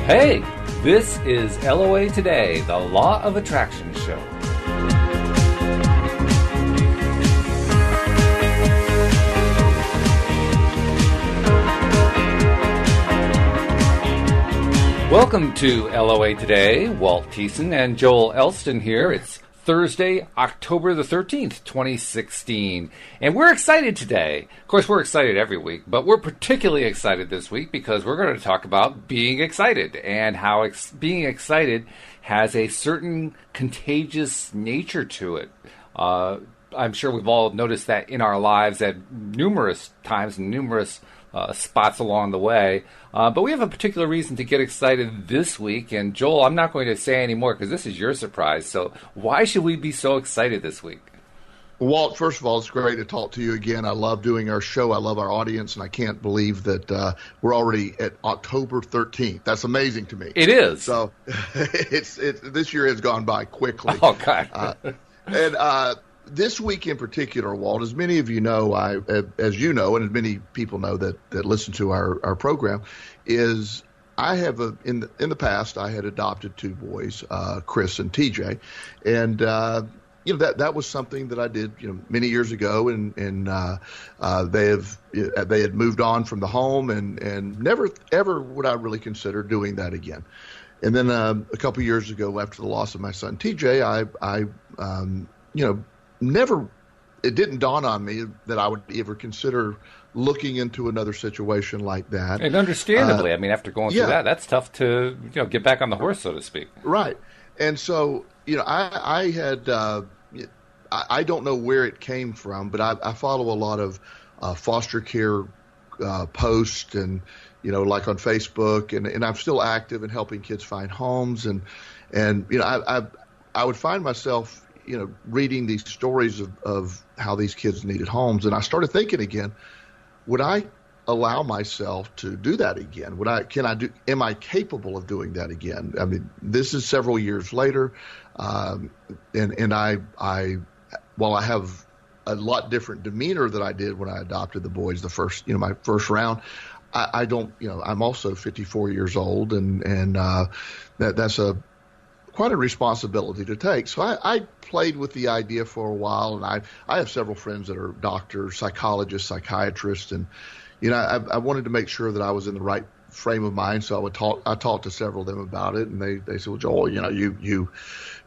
Hey, this is LOA Today, the Law of Attraction show. Welcome to LOA Today. Walt Thiessen and Joel Elston here. It's Thursday, October the 13th, 2016. And we're excited today. Of course, we're excited every week, but we're particularly excited this week because we're going to talk about being excited and how being excited has a certain contagious nature to it. I'm sure we've all noticed that in our lives at numerous times and numerous spots along the way. But we have a particular reason to get excited this week. And Joel, I'm not going to say any more because this is your surprise. So why should we be so excited this week? Walt, first of all, it's great to talk to you again. I love doing our show. I love our audience, and I can't believe that we're already at October 13th. That's amazing to me. It is. So this year has gone by quickly. Oh, God. This week in particular, Walt, as many of you know, as you know, and as many people know that listen to our program, is I have in the past I had adopted two boys, Chris and TJ, and that was something that I did many years ago, and they had moved on from the home, and never ever would I really consider doing that again. And then a couple years ago, after the loss of my son TJ, I never, it didn't dawn on me that I would ever consider looking into another situation like that. And understandably, after going through that, that's tough to, get back on the horse, so to speak. Right. And so, I had, I don't know where it came from, but I follow a lot of foster care posts and, like on Facebook, and I'm still active in helping kids find homes. And I would find myself reading these stories of how these kids needed homes. And I started thinking again, would I allow myself to do that again? Am I capable of doing that again? I mean, this is several years later. And while I have a lot different demeanor than I did when I adopted the boys, my first round, I don't, I'm also 54 years old, and that's quite a responsibility to take. So I played with the idea for a while, and I have several friends that are doctors, psychologists, psychiatrists, and I wanted to make sure that I was in the right frame of mind. So I talked to several of them about it, and they said, "Well, Joel,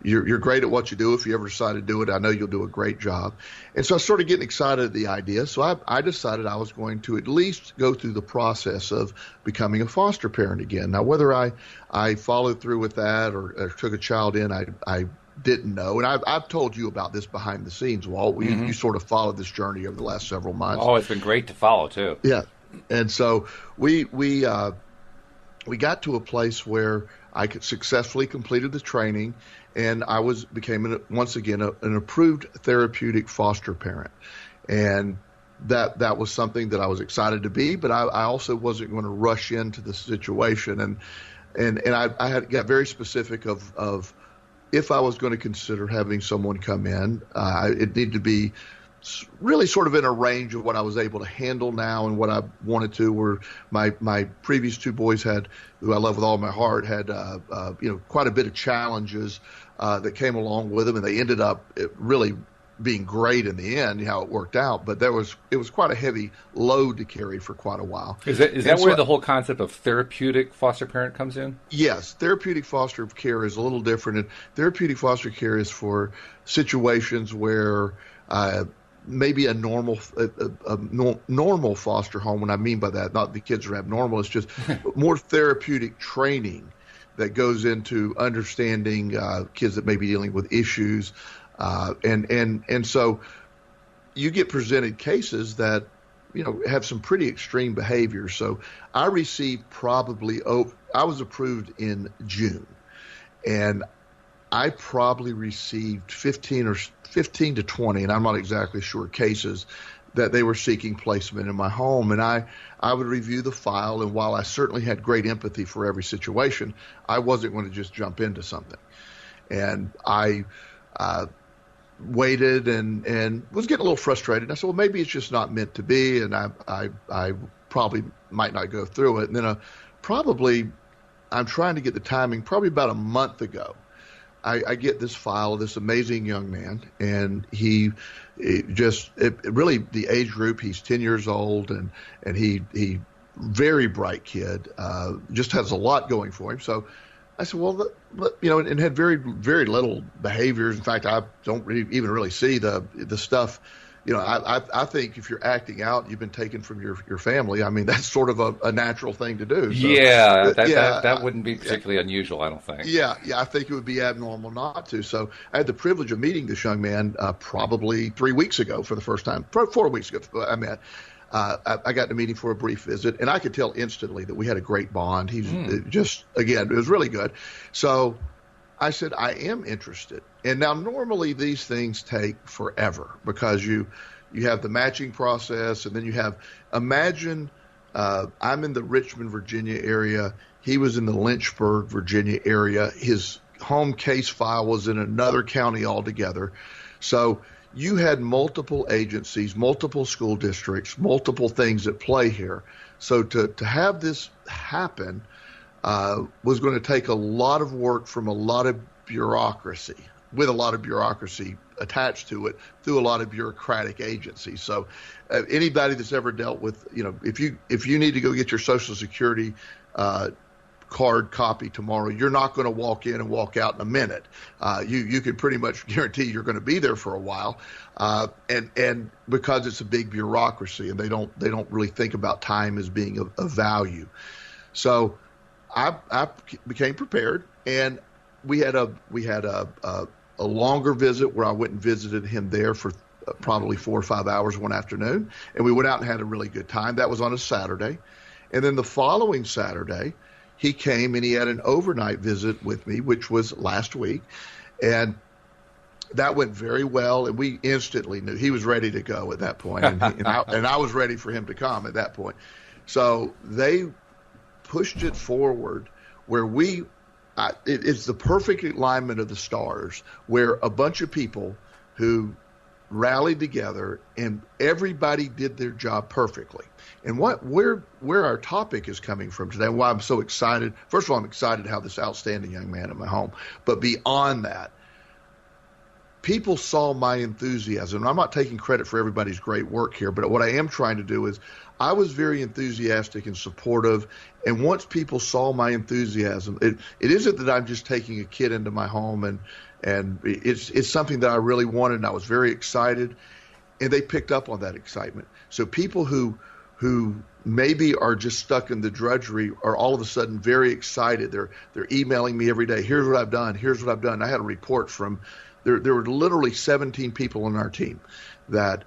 you're great at what you do. If you ever decide to do it, I know you'll do a great job." And so I started getting excited at the idea. So I decided I was going to at least go through the process of becoming a foster parent again. Now, whether I followed through with that or took a child in, I didn't know. And I've told you about this behind the scenes, Walt. You sort of followed this journey over the last several months. Oh, it's been great to follow too. Yeah. And so we got to a place where I could successfully completed the training, and I became once again an approved therapeutic foster parent. And that was something that I was excited to be, but I also wasn't going to rush into the situation. And I got very specific of if I was going to consider having someone come in, it needed to be really sort of in a range of what I was able to handle now and what I wanted to. Where my previous two boys who I love with all my heart, had quite a bit of challenges that came along with them, and they ended up really being great in the end, how it worked out. But it was quite a heavy load to carry for quite a while. Is that where the whole concept of therapeutic foster parent comes in? Yes, therapeutic foster care is a little different. And therapeutic foster care is for situations where maybe a normal foster home. What I mean by that, not the kids are abnormal, it's just more therapeutic training that goes into understanding kids that may be dealing with issues. And so you get presented cases that, have some pretty extreme behavior. So I received I was approved in June, and I probably received 15 to 20, and I'm not exactly sure, cases that they were seeking placement in my home. And I would review the file, and while I certainly had great empathy for every situation, I wasn't going to just jump into something. And I waited and was getting a little frustrated. I said, well, maybe it's just not meant to be, and I probably might not go through it. And then probably I'm trying to get the timing. Probably about a month ago, I get this file of this amazing young man, and he really the age group. He's 10 years old, and he very bright kid. Just has a lot going for him. So I said, well, and had very, very little behaviors. In fact, I don't even really see the stuff. I think if you're acting out, you've been taken from your family. I mean, that's sort of a natural thing to do. So, that wouldn't be particularly unusual, I don't think. Yeah, I think it would be abnormal not to. So I had the privilege of meeting this young man probably 3 weeks ago for the first time. 4 weeks ago, I met. I got to meet him for a brief visit, and I could tell instantly that we had a great bond. He's it was really good. So I said, I am interested. And now normally these things take forever because you have the matching process, and then imagine I'm in the Richmond, Virginia area. He was in the Lynchburg, Virginia area. His home case file was in another county altogether. So you had multiple agencies, multiple school districts, multiple things at play here. So to have this happen was going to take a lot of work from a lot of bureaucracy, with a lot of bureaucracy attached to it through a lot of bureaucratic agencies. So anybody that's ever dealt with, if you need to go get your Social Security card copy tomorrow, you're not going to walk in and walk out in a minute. You can pretty much guarantee you're going to be there for a while, and because it's a big bureaucracy, and they don't really think about time as being of value. So I became prepared, and we had a longer visit where I went and visited him there for probably 4 or 5 hours one afternoon, and we went out and had a really good time. That was on a Saturday, and then the following Saturday, he came and he had an overnight visit with me, which was last week, and that went very well. And we instantly knew he was ready to go at that point, and I was ready for him to come at that point. So they pushed it forward where it's the perfect alignment of the stars, where a bunch of people who rallied together and everybody did their job perfectly. And where our topic is coming from today, and why I'm so excited. First of all, I'm excited to have this outstanding young man in my home. But beyond that, people saw my enthusiasm. I'm not taking credit for everybody's great work here, but what I am trying to do is I was very enthusiastic and supportive. And once people saw my enthusiasm, it isn't that I'm just taking a kid into my home, and it's something that I really wanted, and I was very excited, and they picked up on that excitement. So people who maybe are just stuck in the drudgery are all of a sudden very excited. They're emailing me every day. Here's what I've done. Here's what I've done. I had a report from there were literally 17 people on our team that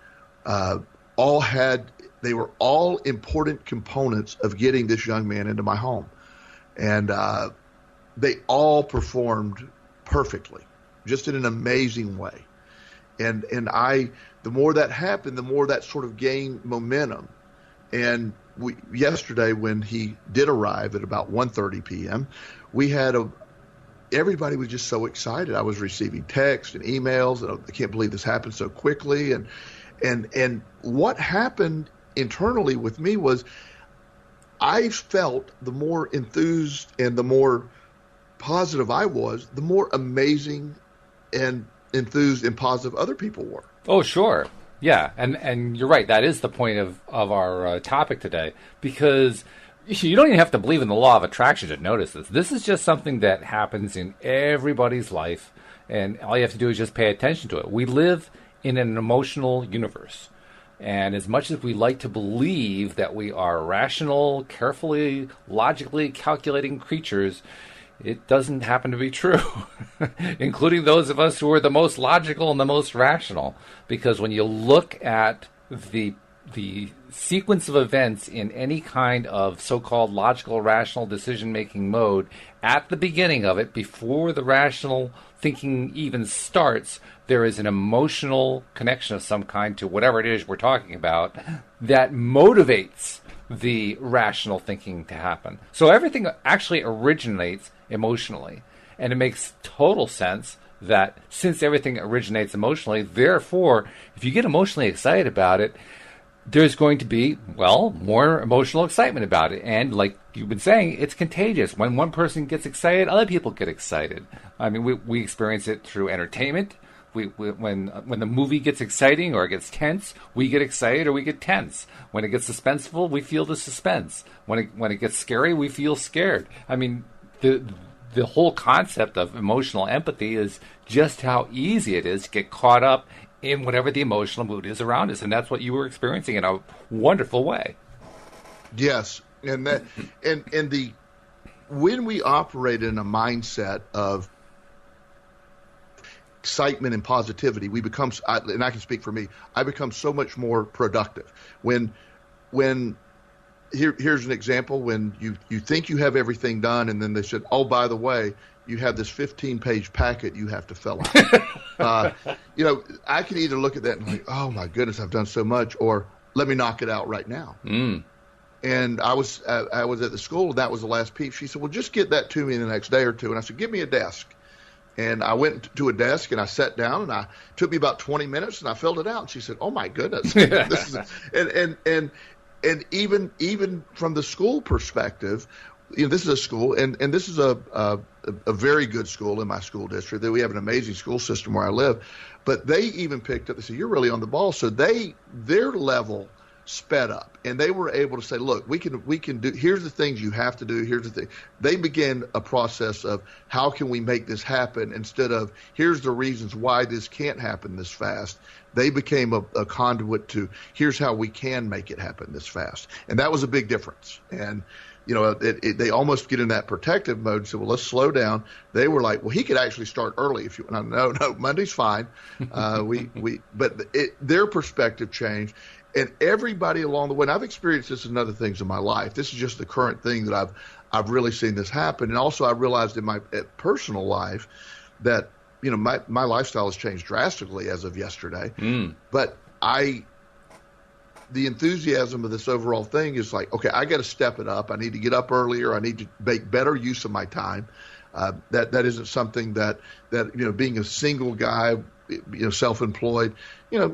they were all important components of getting this young man into my home. And they all performed perfectly, just in an amazing way. And the more that happened, the more that sort of gained momentum. And yesterday, when he did arrive at about 1:30 p.m., we had everybody was just so excited. I was receiving texts and emails, and I can't believe this happened so quickly. And what happened internally with me was I felt the more enthused and the more positive I was, the more amazing and enthused and positive other people were. Oh, sure. Yeah, and you're right. That is the point of our topic today, because you don't even have to believe in the law of attraction to notice this. This is just something that happens in everybody's life, and all you have to do is just pay attention to it. We live in an emotional universe, and as much as we like to believe that we are rational, carefully, logically calculating creatures, it doesn't happen to be true, including those of us who are the most logical and the most rational. Because when you look at the sequence of events in any kind of so-called logical, rational decision-making mode, at the beginning of it, before the rational thinking even starts, there is an emotional connection of some kind to whatever it is we're talking about that motivates the rational thinking to happen. So everything actually originates emotionally. And it makes total sense that since everything originates emotionally, therefore, if you get emotionally excited about it, there's going to be, well, more emotional excitement about it. And like you've been saying, it's contagious. When one person gets excited, other people get excited. I mean, we experience it through entertainment. When the movie gets exciting or it gets tense, we get excited or we get tense. When it gets suspenseful, we feel the suspense. When it gets scary, we feel scared. I mean, the whole concept of emotional empathy is just how easy it is to get caught up in whatever the emotional mood is around us, and that's what you were experiencing in a wonderful way. Yes, and when we operate in a mindset of excitement and positivity, we become, and I can speak for me, I become so much more productive. Here's an example, when you think you have everything done, and then they said, oh, by the way, you have this 15-page packet you have to fill out. I can either look at that and think, oh my goodness, I've done so much, or let me knock it out right now. And I was at the school, and that was the last piece. She said, well, just get that to me in the next day or two. And I said, give me a desk. And I went to a desk and I sat down, and it took me about 20 minutes, and I filled it out. And she said, oh my goodness. This is and even from the school perspective, this is a school, and this is a very good school in my school district. We have an amazing school system where I live, but they even picked up. They said, you're really on the ball. So their level sped up, and they were able to say, look, we can do, here's the things you have to do, here's the thing. They began a process of how can we make this happen, instead of here's the reasons why this can't happen this fast. They became a conduit to here's how we can make it happen this fast. And that was a big difference. And they almost get in that protective mode and say, well, let's slow down. They were like, well, he could actually start early if you want. No, Monday's fine. But their perspective changed. And everybody along the way, and I've experienced this in other things in my life. This is just the current thing that I've really seen this happen. And also I realized in my personal life that, my lifestyle has changed drastically as of yesterday. But the enthusiasm of this overall thing is like, okay, I got to step it up. I need to get up earlier. I need to make better use of my time. That isn't something that being a single guy, self-employed,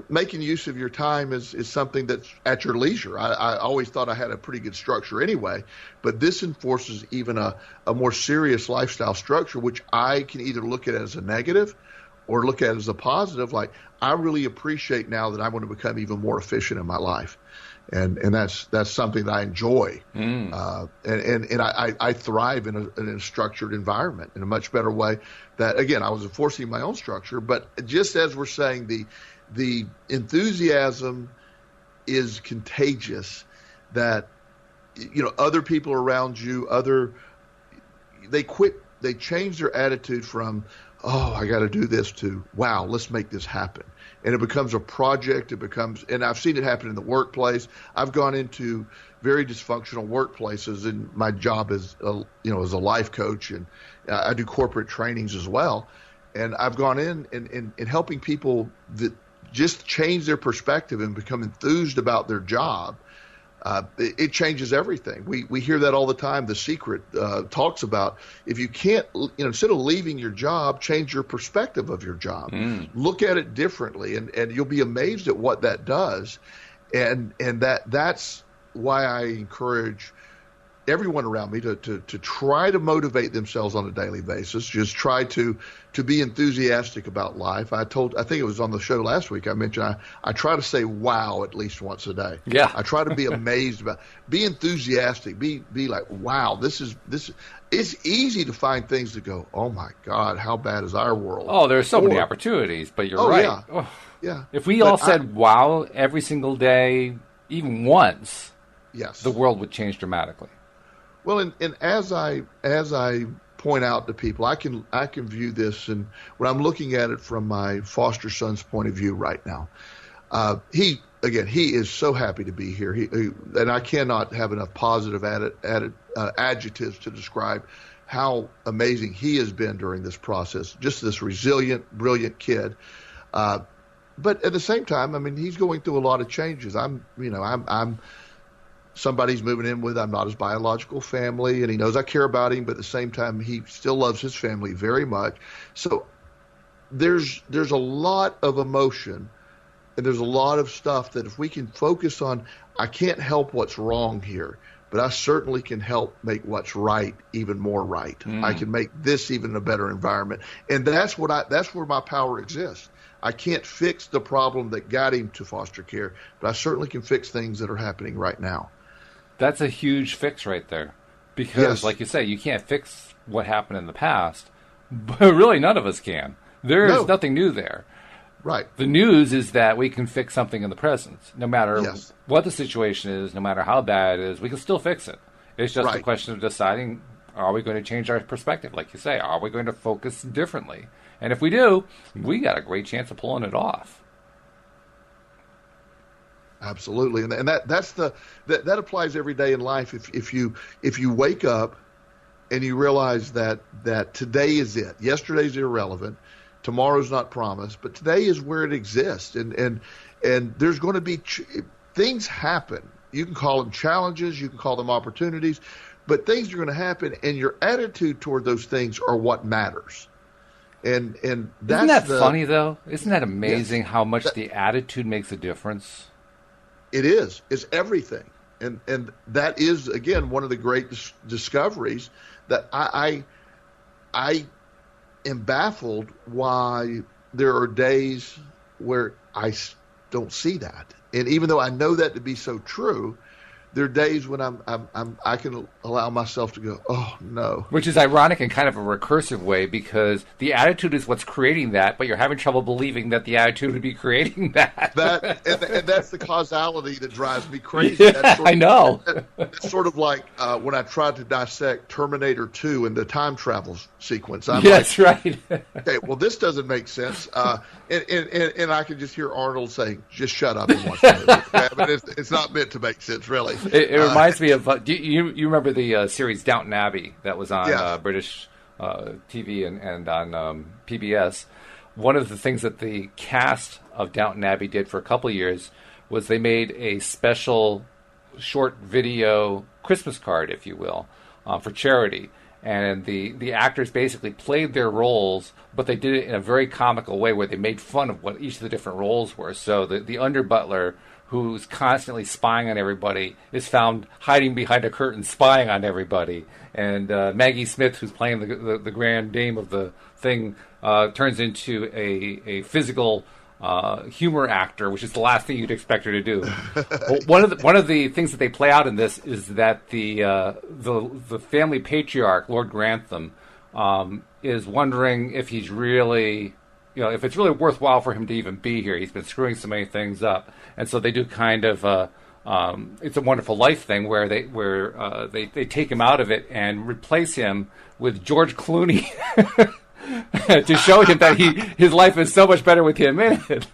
making use of your time is something that's at your leisure. I always thought I had a pretty good structure anyway, but this enforces even a more serious lifestyle structure, which I can either look at as a negative or look at as a positive. Like, I really appreciate now that I want to become even more efficient in my life. And that's something that I enjoy. And I thrive in a structured environment in a much better way. That, again, I was enforcing my own structure, but just as we're saying, the enthusiasm is contagious, that other people around you, they change their attitude from, oh, I got to do this, to, wow, let's make this happen. And it becomes a project. And I've seen it happen in the workplace. I've gone into very dysfunctional workplaces in my job as a life coach, and I do corporate trainings as well. And I've gone in helping people that just change their perspective and become enthused about their job. It changes everything. We hear that all the time. The Secret talks about, if you can't, instead of leaving your job, change your perspective of your job. Look at it differently, and you'll be amazed at what that does. And that's why I encourage everyone around me to try to motivate themselves on a daily basis. Just try to be enthusiastic about life. I think it was on the show last week, I mentioned I try to say wow at least once a day. Yeah. I try to be amazed be enthusiastic, be like, wow, this is it's easy to find things to go, oh my God, how bad is our world? Oh, there's so many opportunities, but you're right. Yeah. Oh. Yeah. If we all said wow every single day, even once, yes, the world would change dramatically. Well, and as I point out to people, I can view this, and when I'm looking at it from my foster son's point of view right now, he is so happy to be here. And I cannot have enough positive adjectives to describe how amazing he has been during this process. Just this resilient, brilliant kid. But at the same time, I mean, he's going through a lot of changes. I'm somebody's moving in with. I'm not his biological family, and he knows I care about him, but at the same time, he still loves his family very much. So there's a lot of emotion And there's a lot of stuff that if we can focus on, I can't help what's wrong here, but I certainly can help make what's right even more right. I can make this even a better environment. And that's where my power exists. I can't fix the problem that got him to foster care, but I certainly can fix things that are happening right now. That's a huge fix right there. Because, like you say, you can't fix what happened in the past, but really none of us can. There is nothing new there. Right. The news is that we can fix something in the present. No matter what the situation is, no matter how bad it is, we can still fix it. It's just a question of deciding, are we going to change our perspective? Like you say, are we going to focus differently? And if we do, we got a great chance of pulling it off. Absolutely, and that applies every day in life. If you wake up and you realize that today is it, yesterday's irrelevant, tomorrow's not promised, but today is where it exists, and there's going to be things happen. You can call them challenges, you can call them opportunities, but things are going to happen, and your attitude toward those things are what matters. And that's isn't that funny though? Isn't that amazing how much the attitude makes a difference? It is. It's everything. And that is, again, one of the great discoveries that I am baffled why there are days where I don't see that. And even though I know that to be so true, there are days when I can allow myself to go, oh, no. Which is ironic in kind of a recursive way, because the attitude is what's creating that, but you're having trouble believing that the attitude would be creating that. And that's the causality that drives me crazy. Yeah, I know. It's sort of like when I tried to dissect Terminator 2 and the time travel sequence. That's right. Okay, well, this doesn't make sense. And I can just hear Arnold saying, just shut up and watch the movie. Okay? I mean, it's not meant to make sense, really. It reminds me of, do you remember the series Downton Abbey that was on British TV and on PBS? One of the things that the cast of Downton Abbey did for a couple of years was they made a special short video Christmas card, if you will, for charity. And the actors basically played their roles, but they did it in a very comical way where they made fun of what each of the different roles were. So the under butler, who's constantly spying on everybody, is found hiding behind a curtain spying on everybody. And Maggie Smith, who's playing the grand dame of the thing, turns into a physical humor actor, which is the last thing you'd expect her to do. One of the things that they play out in this is that the family patriarch, Lord Grantham, is wondering if he's really, if it's really worthwhile for him to even be here. He's been screwing so many things up, and so they do kind of It's a Wonderful Life thing where they take him out of it and replace him with George Clooney. To show him that his life is so much better with him in it.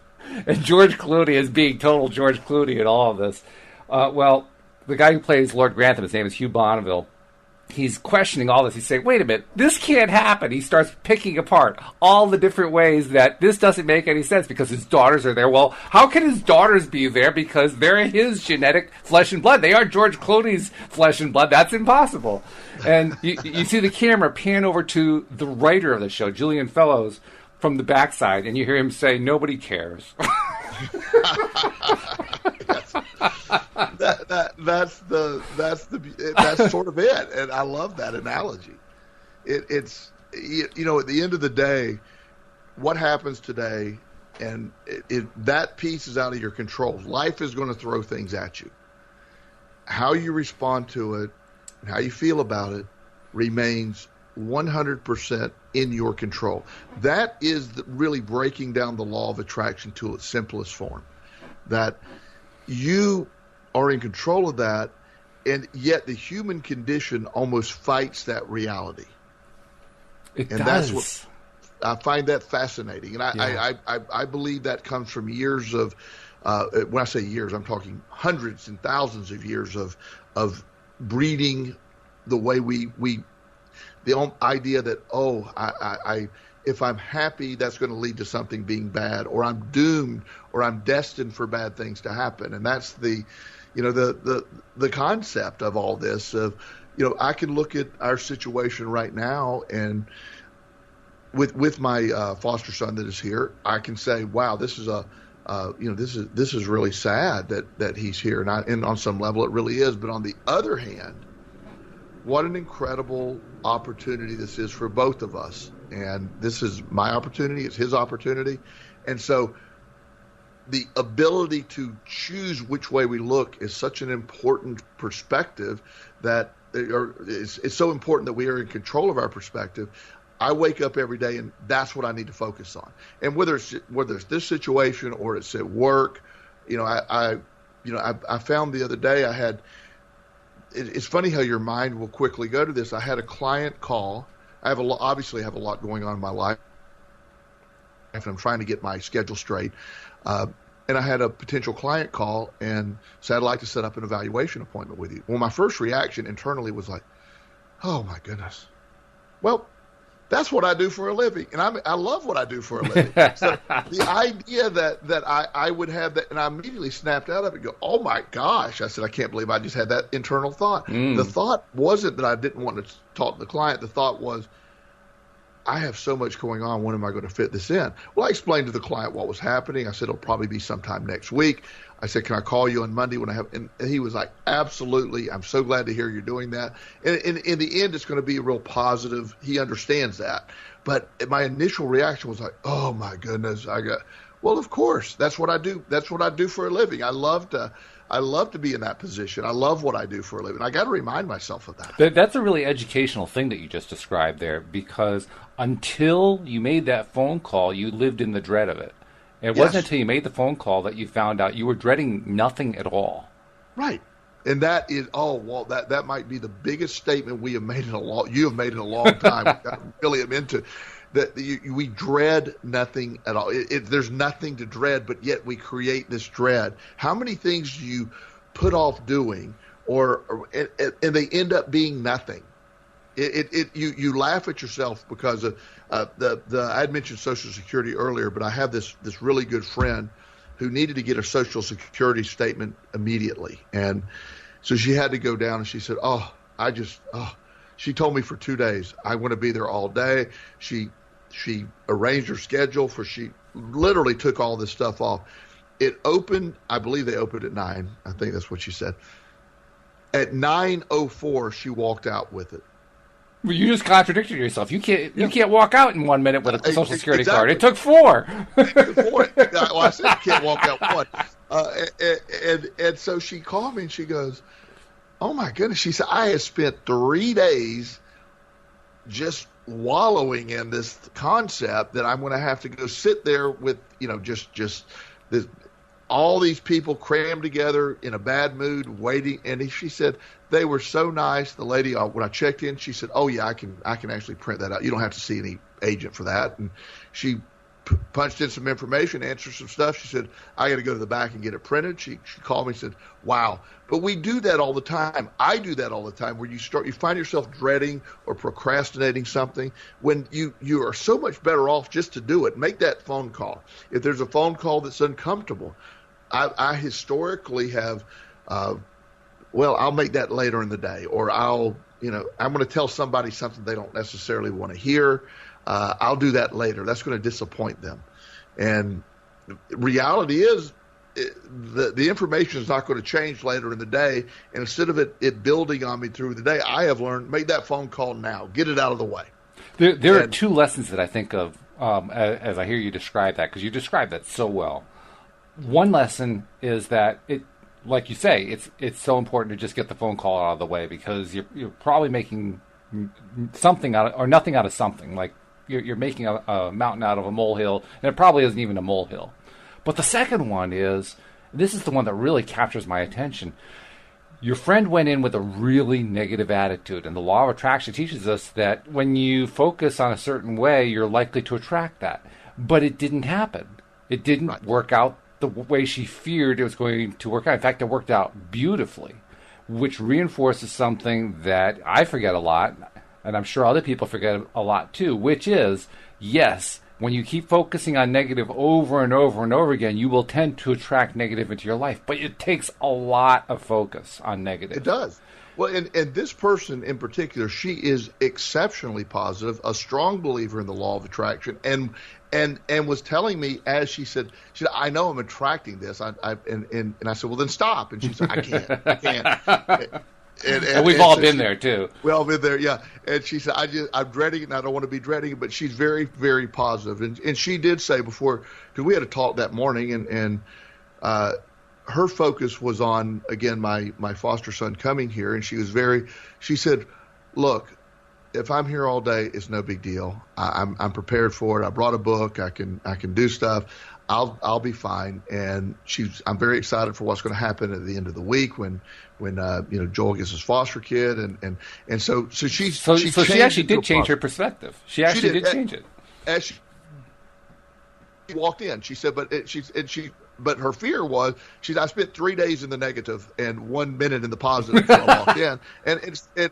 And George Clooney is being total George Clooney in all of this. Well, the guy who plays Lord Grantham, his name is Hugh Bonneville, he's questioning all this. He's saying, wait a minute, this can't happen. He starts picking apart all the different ways that this doesn't make any sense because his daughters are there. Well, how can his daughters be there? Because they're his genetic flesh and blood. They are George Clooney's flesh and blood. That's impossible. And you see the camera pan over to the writer of the show, Julian Fellows, from the backside, and you hear him say, nobody cares. That's sort of it, and I love that analogy. It's at the end of the day, what happens today, and that piece is out of your control. Life is going to throw things at you. How you respond to it, and how you feel about it, remains 100% in your control. That is really breaking down the law of attraction to its simplest form. That you are in control of that, and yet the human condition almost fights that reality. It and does. That's what I find that fascinating, and I believe that comes from years of when I say years, I'm talking hundreds and thousands of years of breeding the way we the idea that I if I'm happy, that's going to lead to something being bad, or I'm doomed, or I'm destined for bad things to happen. And that's the concept of all this. Of I can look at our situation right now, and with my foster son that is here, I can say, wow, this is a this is really sad that he's here. And on some level it really is. But on the other hand, what an incredible opportunity this is for both of us. And this is my opportunity. It's his opportunity. And so the ability to choose which way we look is such an important perspective that it's so important that we are in control of our perspective. I wake up every day and that's what I need to focus on. And whether it's this situation or it's at work, I found the other day it's funny how your mind will quickly go to this. I had a client call. Obviously have a lot going on in my life, and I'm trying to get my schedule straight. And I had a potential client call and said, I'd like to set up an evaluation appointment with you. Well, my first reaction internally was like, oh my goodness. Well, that's what I do for a living. And I love what I do for a living. So the idea that I would have that, and I immediately snapped out of it and go, oh my gosh. I said, I can't believe I just had that internal thought. The thought wasn't that I didn't want to talk to the client. The thought was, I have so much going on. When am I going to fit this in? Well, I explained to the client what was happening. I said, it'll probably be sometime next week. I said, can I call you on Monday when I have, and he was like, absolutely. I'm so glad to hear you're doing that. And in the end, it's going to be a real positive. He understands that. But my initial reaction was like, oh my goodness. Well, of course, that's what I do. That's what I do for a living. I love to be in that position. I love what I do for a living. I got to remind myself of that. That's a really educational thing that you just described there, because until you made that phone call, you lived in the dread of it. It wasn't until you made the phone call that you found out you were dreading nothing at all. Right. And that is, that might be the biggest statement you have made in a long time. I really am into that. We dread nothing at all. There's nothing to dread, but yet we create this dread. How many things do you put off doing, and they end up being nothing? You laugh at yourself because of I had mentioned Social Security earlier, but I have this really good friend who needed to get a Social Security statement immediately, and so she had to go down, and she said, she told me for 2 days, I want to be there all day. She arranged her schedule she literally took all this stuff off. It opened, I believe they opened at 9. I think that's what she said. At 9:04, she walked out with it. Well, you just contradicted yourself. You can't walk out in 1 minute with a Social Security card. It took 4. Well, I said you can't walk out one. And so she called me and she goes, oh my goodness. She said, I have spent 3 days just wallowing in this concept that I'm going to have to go sit there with, just this, all these people crammed together in a bad mood waiting. And she said, they were so nice. The lady, when I checked in, she said, oh yeah, I can actually print that out. You don't have to see any agent for that. And she punched in some information, answered some stuff. She said, I got to go to the back and get it printed. She called me and said, wow. But we do that all the time. I do that all the time, where you find yourself dreading or procrastinating something when you are so much better off just to do it. Make that phone call. If there's a phone call that's uncomfortable, I historically have, I'll make that later in the day, or I'm going to tell somebody something they don't necessarily want to hear. I'll do that later. That's going to disappoint them. And reality is, the information is not going to change later in the day. And instead of it building on me through the day, I have learned, make that phone call now. Get it out of the way. There are 2 lessons that I think of as I hear you describe that, because you described that so well. One lesson is that like you say, it's so important to just get the phone call out of the way, because you're probably making something out of, or nothing out of something. Like you're making a mountain out of a molehill, and it probably isn't even a molehill. But the second one is, this is the one that really captures my attention. Your friend went in with a really negative attitude, and the law of attraction teaches us that when you focus on a certain way, you're likely to attract that. But it didn't happen. It didn't work out the way she feared it was going to work out. In fact, it worked out beautifully, which reinforces something that I forget a lot, and I'm sure other people forget a lot too, which is, yes, when you keep focusing on negative over and over and over again, you will tend to attract negative into your life. But it takes a lot of focus on negative. It does. Well, and this person in particular, she is exceptionally positive, a strong believer in the law of attraction, and was telling me as she said, I know I'm attracting this. And I said, well, then stop. And she said, I can't. And we've all been there too. We all been there, yeah. And she said, I'm dreading it, and I don't want to be dreading it. But she's very, very positive. And she did say before, because we had a talk that morning, and her focus was on, again, my foster son coming here, and she said, look, if I'm here all day, it's no big deal. I'm prepared for it. I brought a book. I can do stuff. I'll be fine. And I'm very excited for what's going to happen at the end of the week when Joel gets his foster kid, and so she actually did change her perspective. She actually did change it. As she walked in, she said, but her fear was, I spent 3 days in the negative and 1 minute in the positive until I walked in.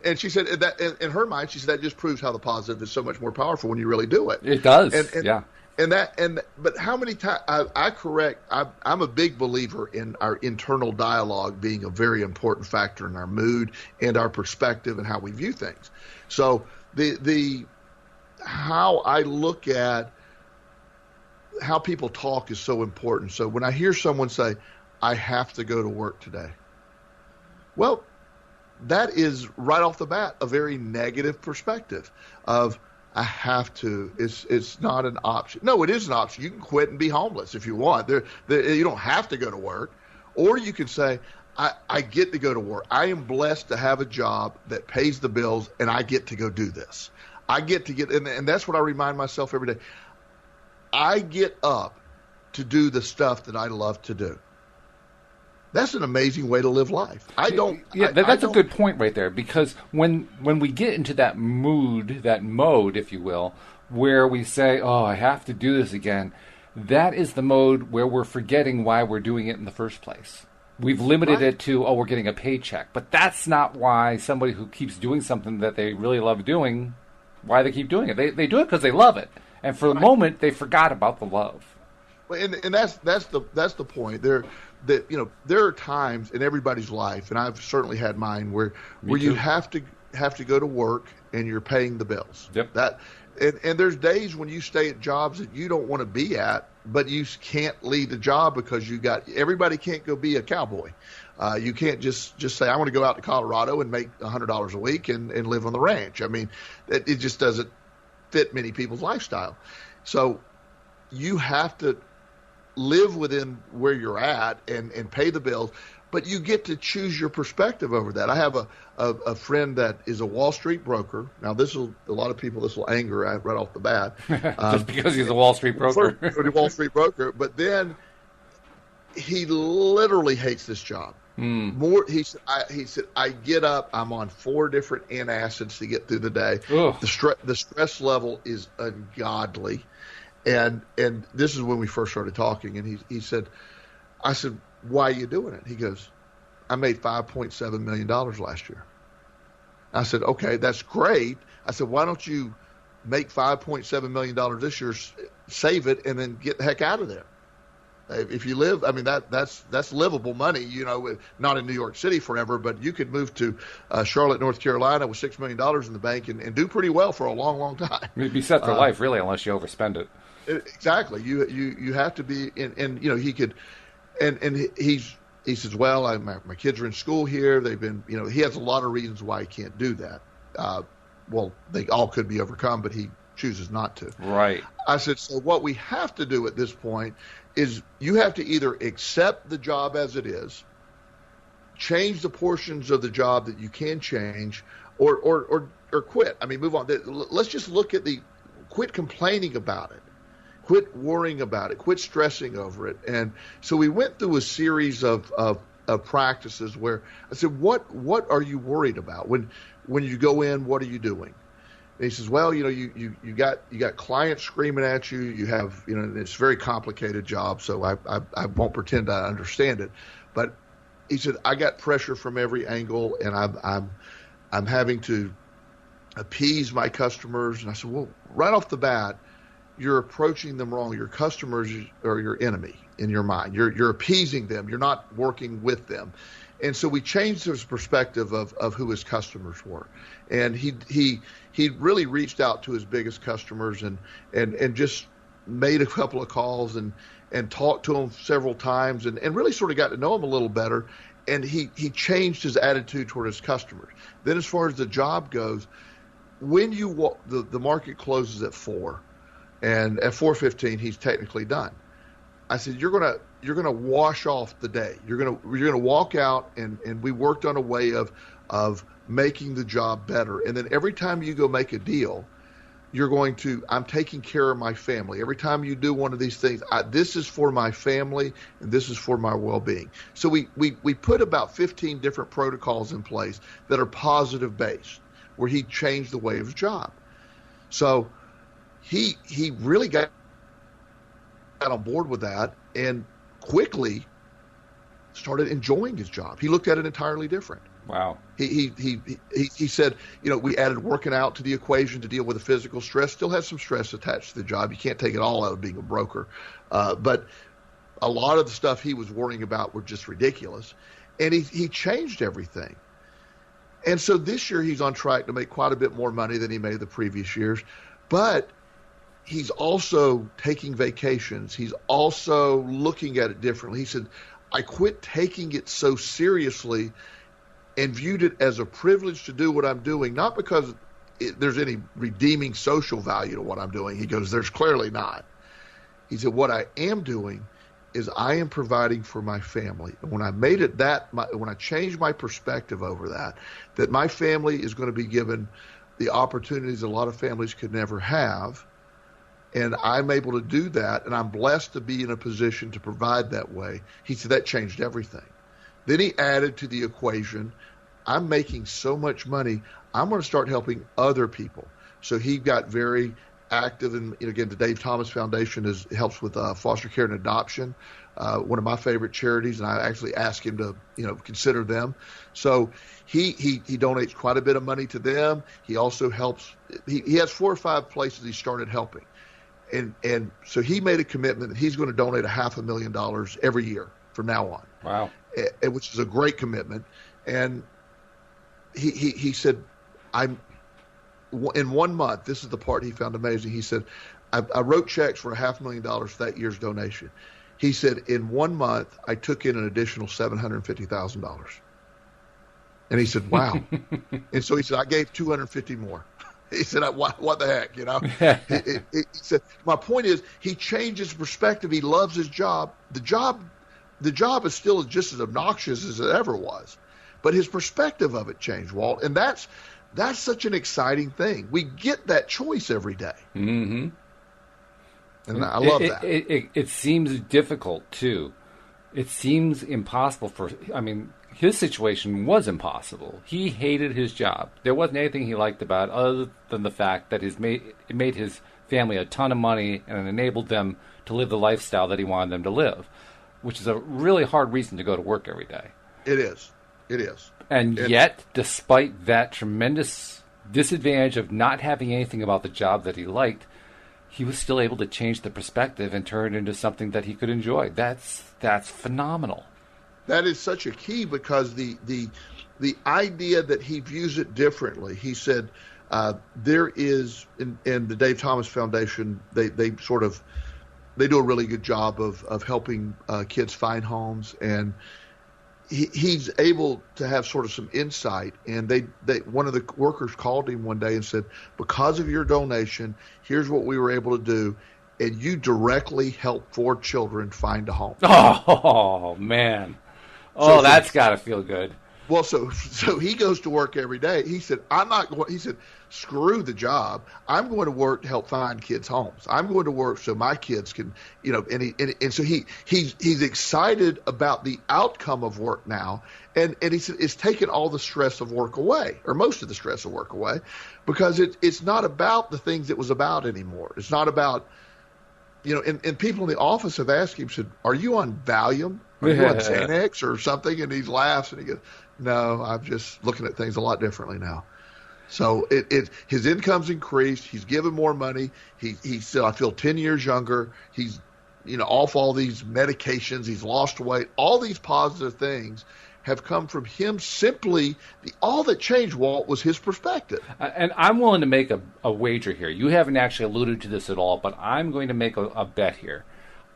And she said that in her mind, she said that just proves how the positive is so much more powerful when you really do it. It does. Yeah. But how many times I'm a big believer in our internal dialogue being a very important factor in our mood and our perspective and how we view things. So the how I look at how people talk is so important. So when I hear someone say, I have to go to work today, well, that is right off the bat a very negative perspective of I have to. It's not an option. No, it is an option. You can quit and be homeless if you want. You don't have to go to work. Or you can say, I get to go to work. I am blessed to have a job that pays the bills, and I get to go do this. I get to and that's what I remind myself every day. I get up to do the stuff that I love to do. That's an amazing way to live life. That's a good point right there, because when we get into that mode, if you will, where we say, oh, I have to do this again, that is the mode where we're forgetting why we're doing it in the first place. We've limited it to, we're getting a paycheck. But that's not why somebody who keeps doing something that they really love doing, why they keep doing it. They do it because they love it. And for the moment, they forgot about the love. And that's the point. There are times in everybody's life, and I've certainly had mine, where you have to go to work and you're paying the bills. Yep. And there's days when you stay at jobs that you don't want to be at, but you can't leave the job because everybody can't go be a cowboy. You can't just say, I want to go out to Colorado and make $100 a week and live on the ranch. I mean, it just doesn't fit many people's lifestyle. So you have to live within where you're at and pay the bills, but you get to choose your perspective over that. I have a friend that is a Wall Street broker. Now, a lot of people this will anger right off the bat. Just because he's a Wall Street broker. A Wall Street broker, but then he literally hates this job. He said, I get up, I'm on 4 different antacids to get through the day. Ugh. The stress level is ungodly. And this is when we first started talking, and he said, I said, why are you doing it? He goes, I made $5.7 million last year. I said, okay, that's great. I said, why don't you make $5.7 million this year, save it, and then get the heck out of there? If you live, I mean, that's livable money, not in New York City forever, but you could move to Charlotte, North Carolina with $6 million in the bank and do pretty well for a long, long time. You'd be set for life, really, unless you overspend it. Exactly. You have to be, and he could, and he says, well, my kids are in school here. They've been, he has a lot of reasons why he can't do that. Well, they all could be overcome, but he chooses not to. Right. I said, so what we have to do at this point is you have to either accept the job as it is, change the portions of the job that you can change, or quit. I mean, move on. Let's just look at quit complaining about it. Quit worrying about it. Quit stressing over it. And so we went through a series of practices where I said, what are you worried about? When you go in, what are you doing? And he says, well, you got clients screaming at you. You have, it's a very complicated job, so I won't pretend I understand it. But he said, I got pressure from every angle, and I'm having to appease my customers. And I said, well, right off the bat, you're approaching them wrong. Your customers are your enemy in your mind. You're appeasing them. You're not working with them. And so we changed his perspective of who his customers were. And he really reached out to his biggest customers and just made a couple of calls and talked to them several times and really sort of got to know them a little better. And he changed his attitude toward his customers. Then as far as the job goes, when you walk, the market closes at 4, and at 4:15 he's technically done. I said, you're gonna wash off the day. You're gonna walk out, and we worked on a way of making the job better. And then every time you go make a deal, I'm taking care of my family. Every time you do one of these things, this is for my family and this is for my well-being. So we put about 15 different protocols in place that are positive based, where he changed the way of his job. So he really got on board with that and quickly started enjoying his job. He looked at it entirely different. Wow. He said, we added working out to the equation to deal with the physical stress. Still has some stress attached to the job. You can't take it all out of being a broker. But a lot of the stuff he was worrying about were just ridiculous. And he changed everything. And so this year he's on track to make quite a bit more money than he made the previous years. But he's also taking vacations. He's also looking at it differently. He said, I quit taking it so seriously and viewed it as a privilege to do what I'm doing, not because there's any redeeming social value to what I'm doing. He goes, there's clearly not. He said, what I am doing is I am providing for my family. And when I made it when I changed my perspective over that my family is going to be given the opportunities a lot of families could never have, and I'm able to do that, and I'm blessed to be in a position to provide that way. He said that changed everything. Then he added to the equation, I'm making so much money, I'm going to start helping other people. So he got very active, and again, the Dave Thomas Foundation helps with foster care and adoption, one of my favorite charities, and I actually asked him to consider them. So he donates quite a bit of money to them. He also helps. He has 4 or 5 places he started helping, and so he made a commitment that he's going to donate $500,000 every year from now on. Wow. Which is a great commitment. And he said, in 1 month, this is the part he found amazing. He said, I wrote checks for $500,000 for that year's donation. He said, in 1 month, I took in an additional $750,000. And he said, wow. And so he said, I gave 250 more. He said, what the heck, He said, my point is, he changed his perspective. He loves his job. The job is still just as obnoxious as it ever was, but his perspective of it changed, Walt. And that's such an exciting thing. We get that choice every day. Mm-hmm. And I love that. It seems difficult, too. It seems impossible his situation was impossible. He hated his job. There wasn't anything he liked about it other than the fact that it made his family a ton of money and enabled them to live the lifestyle that he wanted them to live, which is a really hard reason to go to work every day. It is. And yet, despite that tremendous disadvantage of not having anything about the job that he liked, he was still able to change the perspective and turn it into something that he could enjoy. That's phenomenal. That is such a key, because the idea that he views it differently. He said there is in the Dave Thomas Foundation, they do a really good job of helping kids find homes, and he's able to have sort of some insight. And they one of the workers called him one day and said, because of your donation, here's what we were able to do, and you directly helped 4 children find a home. Oh man. Oh, that's got to feel good. Well, so he goes to work every day. He said, he said, screw the job. I'm going to work to help find kids homes. I'm going to work so my kids can, and so he's excited about the outcome of work now. And he said, it's taken all the stress of work away, or most of the stress of work away, because it's not about the things it was about anymore. It's not about, and people in the office have asked him, said, are you on Valium? Are you on Xanax or something? And he laughs and he goes, no, I'm just looking at things a lot differently now. So his income's increased. He's given more money. He said, I feel 10 years younger. He's, off all these medications. He's lost weight. All these positive things have come from him. Simply, all that changed, Walt, was his perspective. And I'm willing to make a wager here. You haven't actually alluded to this at all, but I'm going to make a bet here.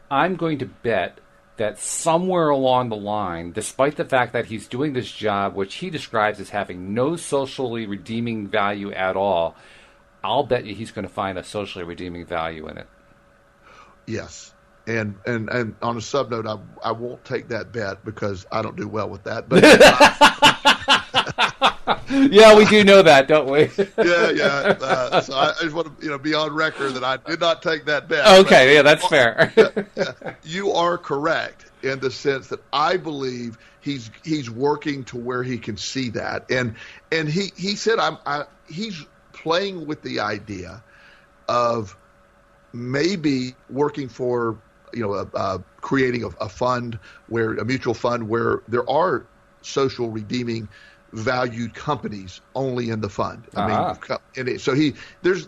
I'm going to bet that somewhere along the line, despite the fact that he's doing this job, which he describes as having no socially redeeming value at all, I'll bet you he's going to find a socially redeeming value in it. Yes. And on a sub note, I won't take that bet because I don't do well with that. But yeah, we do know that, don't we? yeah. So I just want to be on record that I did not take that bet. Okay, yeah, that's fair. You are correct in the sense that I believe he's working to where he can see that, and he said he's playing with the idea of maybe working for creating a fund a mutual fund where there are social redeeming valued companies only in the fund. So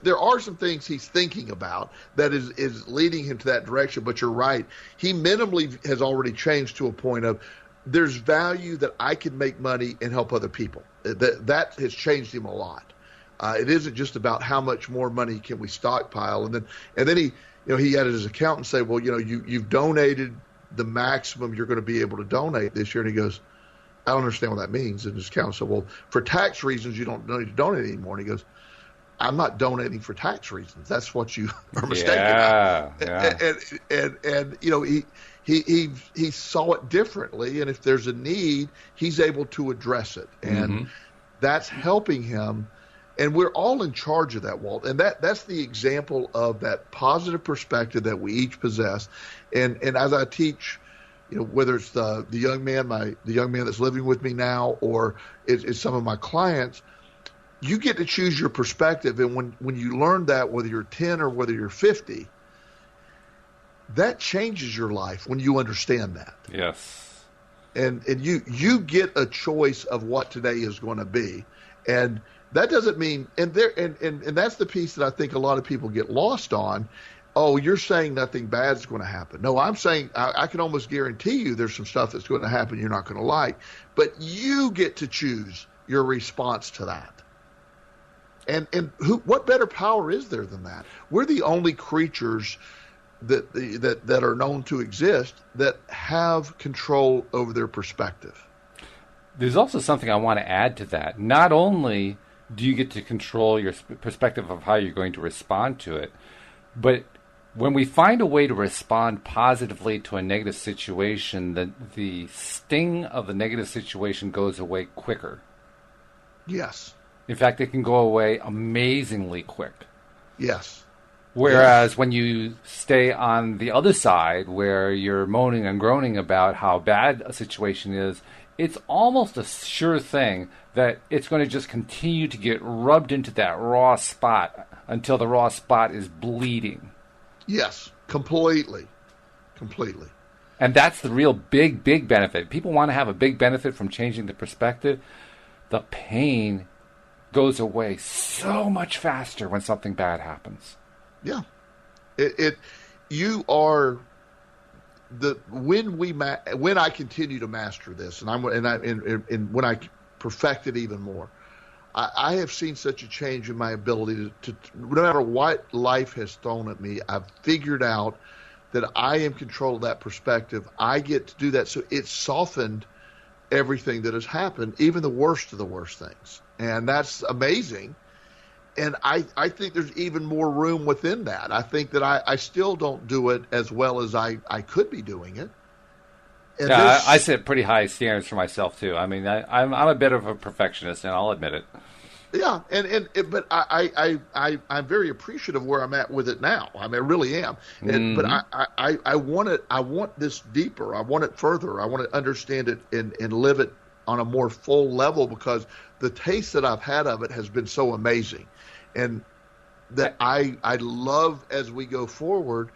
there are some things he's thinking about that is leading him to that direction. But you're right, he minimally has already changed to a point of there's value that I can make money and help other people. That has changed him a lot. It isn't just about how much more money can we stockpile, and then he had his accountant say, well, you've donated the maximum you're going to be able to donate this year, and he goes, I don't understand what that means. And his accountant said, well, for tax reasons, you don't need to donate anymore. And he goes, I'm not donating for tax reasons. That's what you are mistaken about. And he saw it differently. And if there's a need, he's able to address it. And that's helping him. And we're all in charge of that, Walt. And that's the example of that positive perspective that we each possess. And as I teach, whether it's the young man that's living with me now, or it's some of my clients, you get to choose your perspective. And when you learn that, whether you're 10 or whether you're 50, that changes your life when you understand that. Yes. And you get a choice of what today is going to be. And that doesn't mean, and that's the piece that I think a lot of people get lost on. Oh, you're saying nothing bad is going to happen. No, I'm saying I can almost guarantee you there's some stuff that's going to happen you're not going to like, but you get to choose your response to that. And what better power is there than that? We're the only creatures that are known to exist that have control over their perspective. There's also something I want to add to that. Not only do you get to control your perspective of how you're going to respond to it, but when we find a way to respond positively to a negative situation, the sting of the negative situation goes away quicker. Yes. In fact, it can go away amazingly quick. Yes. Whereas when you stay on the other side, where you're moaning and groaning about how bad a situation is, it's almost a sure thing that it's going to just continue to get rubbed into that raw spot until the raw spot is bleeding. Yes, completely. And that's the real big benefit. People want to have a big benefit from changing the perspective. The pain goes away so much faster when something bad happens. Yeah. You are when I continue to master this, and when I perfect it even more, I have seen such a change in my ability to no matter what life has thrown at me, I've figured out that I am in control of that perspective. I get to do that. So it's softened everything that has happened, even the worst of the worst things. And that's amazing. And I think there's even more room within that. I think that I still don't do it as well as I could be doing it. And yeah, I set pretty high standards for myself too. I mean, I'm a bit of a perfectionist, and I'll admit it. Yeah, but I'm very appreciative of where I'm at with it now. I mean, I really am. But I want it. I want this deeper. I want it further. I want to understand it and live it on a more full level, because the taste that I've had of it has been so amazing, and that I love as I go forward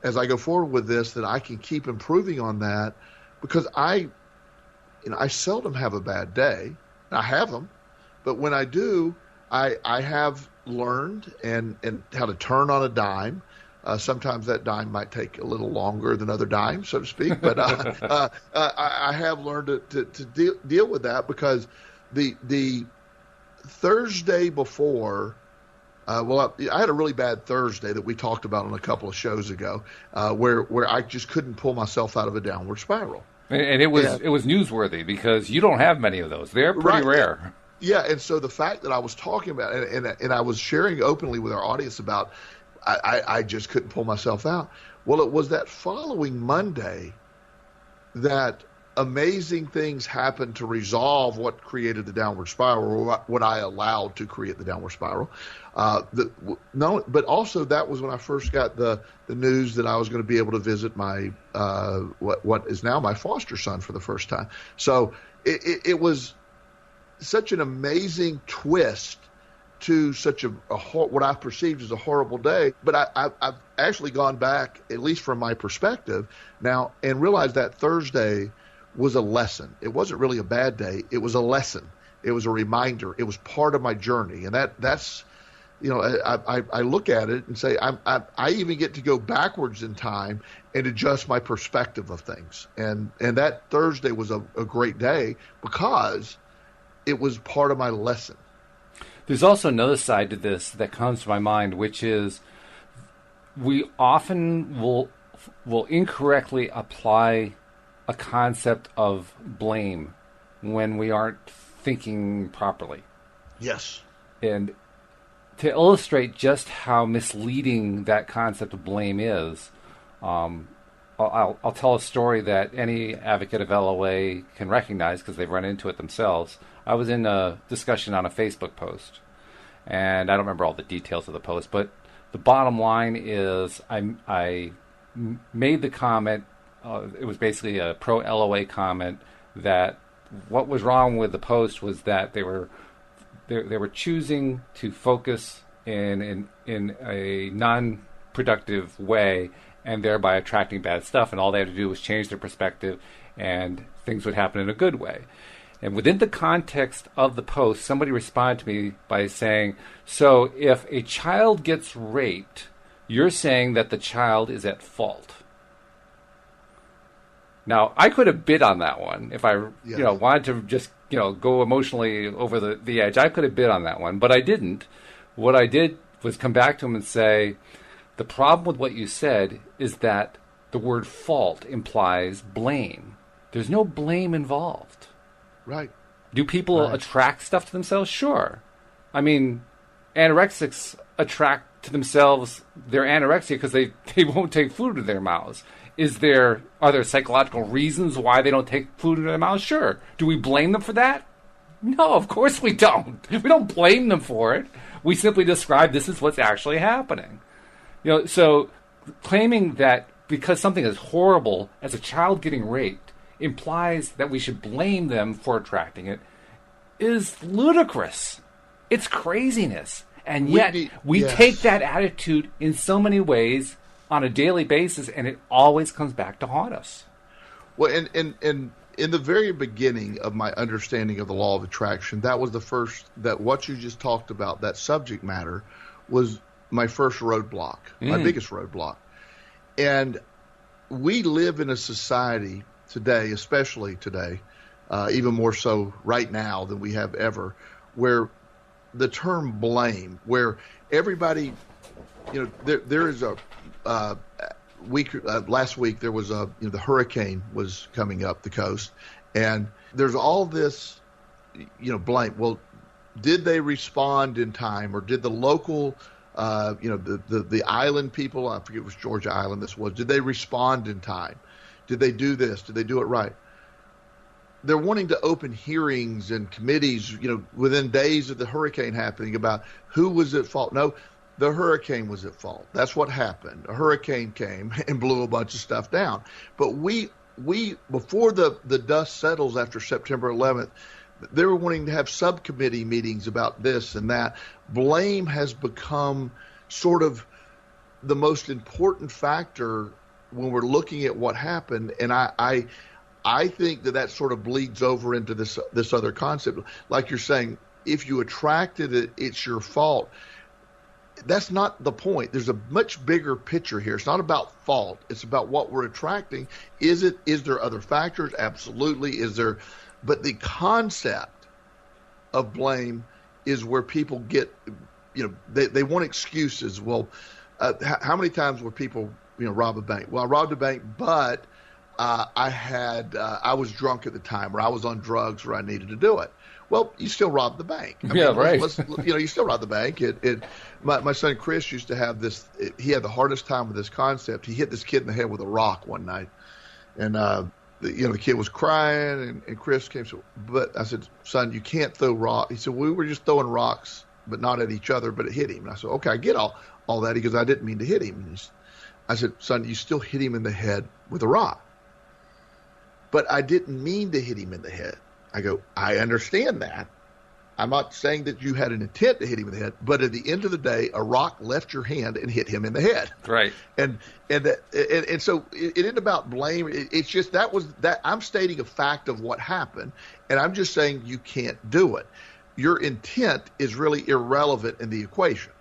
with this, that I can keep improving on that, because I seldom have a bad day. I have them, but when I do, I have learned and how to turn on a dime. Sometimes that dime might take a little longer than other dimes, so to speak. But I have learned to deal with that, because the Thursday before, I had a really bad Thursday that we talked about on a couple of shows ago, where I just couldn't pull myself out of a downward spiral. And it was newsworthy, because you don't have many of those. They're pretty rare. Yeah, and so the fact that I was talking about and I was sharing openly with our audience about I just couldn't pull myself out. Well, it was that following Monday that amazing things happened to resolve what created the downward spiral, or what I allowed to create the downward spiral. But also that was when I first got the news that I was going to be able to visit my what is now my foster son for the first time. So it was such an amazing twist to such what I perceived as a horrible day. But I've actually gone back, at least from my perspective now, and realized that Thursday was a lesson. It wasn't really a bad day. It was a lesson. It was a reminder. It was part of my journey. And that's, I look at it and say, I even get to go backwards in time and adjust my perspective of things. And that Thursday was a great day, because it was part of my lesson. There's also another side to this that comes to my mind, which is we often will incorrectly apply a concept of blame when we aren't thinking properly. Yes. And to illustrate just how misleading that concept of blame is, I'll tell a story that any advocate of LOA can recognize, because they've run into it themselves. I was in a discussion on a Facebook post, and I don't remember all the details of the post, but the bottom line is I made the comment, it was basically a pro-LOA comment, that what was wrong with the post was that they were choosing to focus in a non-productive way, and thereby attracting bad stuff, and all they had to do was change their perspective, and things would happen in a good way. And within the context of the post, somebody responded to me by saying, so if a child gets raped, you're saying that the child is at fault. Now, I could have bid on that one if I wanted to just go emotionally over the edge. I could have bid on that one, but I didn't. What I did was come back to him and say, the problem with what you said is that the word fault implies blame. There's no blame involved. Right. Do people attract stuff to themselves? Sure. I mean, anorexics attract to themselves their anorexia because they won't take food into their mouths. Are there psychological reasons why they don't take food into their mouths? Sure. Do we blame them for that? No, of course we don't. We don't blame them for it. We simply describe this is what's actually happening. So claiming that because something is horrible as a child getting raped implies that we should blame them for attracting it is ludicrous. It's craziness. And yet we take that attitude in so many ways on a daily basis, and it always comes back to haunt us. Well, and in the very beginning of my understanding of the law of attraction, that was the first, that what you just talked about, that subject matter, was my first roadblock, my biggest roadblock. And we live in a society today, especially today, even more so right now than we have ever, where the term blame, where everybody, there is a last week there was the hurricane was coming up the coast, and there's all this, blame. Well, did they respond in time, or did the local, the island people, I forget which Georgia island this was, did they respond in time? Did they do this? Did they do it right? They're wanting to open hearings and committees, within days of the hurricane happening about who was at fault. No, the hurricane was at fault. That's what happened. A hurricane came and blew a bunch of stuff down. But we before the dust settles after September 11th, they were wanting to have subcommittee meetings about this and that. Blame has become sort of the most important factor when we're looking at what happened. And I think that sort of bleeds over into this other concept. Like you're saying, if you attracted it, it's your fault. That's not the point. There's a much bigger picture here. It's not about fault. It's about what we're attracting. Is there other factors? Absolutely. Is there? But the concept of blame is where people get, they want excuses. Well, how many times were people, rob a bank? Well, I robbed a bank, but I was drunk at the time, or I was on drugs, or I needed to do it. Well, you still robbed the bank. Right. You still robbed the bank. My son Chris used to have this. He had the hardest time with this concept. He hit this kid in the head with a rock one night, and the kid was crying, and Chris came. But I said, son, you can't throw rocks. He said, we were just throwing rocks, but not at each other, but it hit him. And I said, okay, I get all that. He goes, I didn't mean to hit him. And I said, son, you still hit him in the head with a rock. But I didn't mean to hit him in the head. I go, I understand that. I'm not saying that you had an intent to hit him in the head, but at the end of the day, a rock left your hand and hit him in the head. Right. And so it isn't about blame. It's just that I'm stating a fact of what happened, and I'm just saying you can't do it. Your intent is really irrelevant in the equation.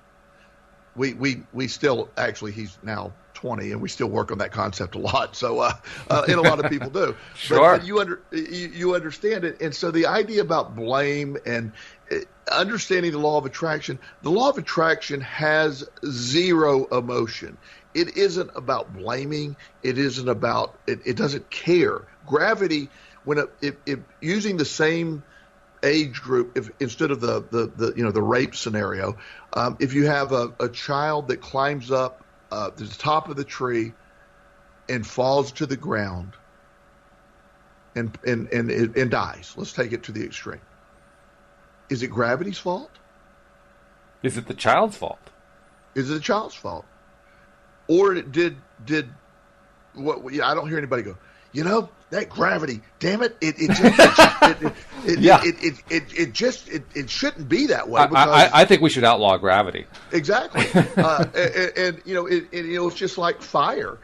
We still actually, he's now 20, and we still work on that concept a lot. So, and a lot of people do. Sure. But you understand it. And so the idea about blame and understanding the law of attraction has zero emotion. It isn't about blaming. It isn't about, it doesn't care. Gravity, if using the same age group, if instead of the rape scenario, if you have a child that climbs up to the top of the tree and falls to the ground and dies. Let's take it to the extreme. Is it gravity's fault? Is it the child's fault? Is it the child's fault? Or did what? I don't hear anybody go, that gravity, damn it! It shouldn't be that way. I think we should outlaw gravity. Exactly, it's just like fire.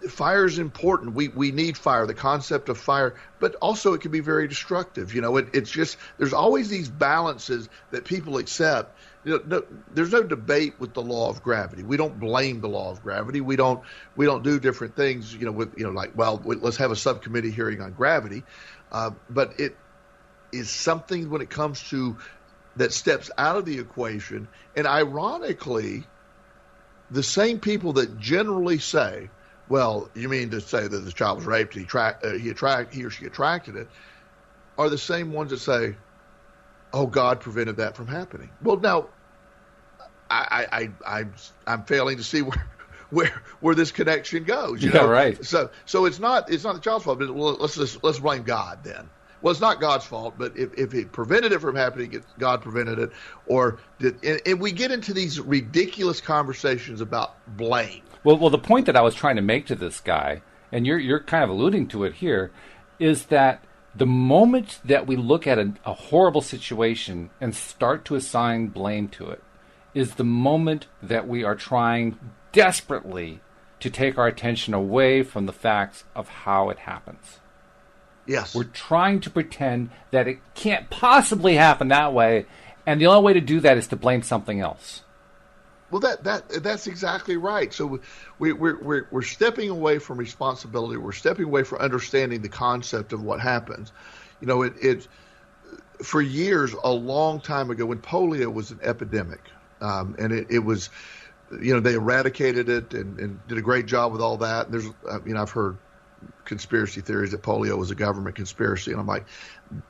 Fire is important. We need fire. The concept of fire, but also it can be very destructive. It's just there's always these balances that people accept. There's no debate with the law of gravity. We don't blame the law of gravity. We don't do different things. Let's have a subcommittee hearing on gravity. But it is something when it comes to that steps out of the equation. And ironically, the same people that generally say, well, you mean to say that the child was raped, he or she attracted it, are the same ones that say, oh, God prevented that from happening. Well, now, I'm failing to see where this connection goes. Right. So it's not the child's fault. But let's blame God then. Well, it's not God's fault, but if it prevented it from happening, God prevented it, and we get into these ridiculous conversations about blame. Well, the point that I was trying to make to this guy, and you're kind of alluding to it here, is that the moment that we look at a horrible situation and start to assign blame to it is the moment that we are trying desperately to take our attention away from the facts of how it happens. Yes. We're trying to pretend that it can't possibly happen that way, and the only way to do that is to blame something else. Well, that's exactly right. So we're stepping away from responsibility. We're stepping away from understanding the concept of what happens. It for years, a long time ago, when polio was an epidemic, and it was, they eradicated it and did a great job with all that. And there's, I've heard conspiracy theories that polio was a government conspiracy, and I'm like,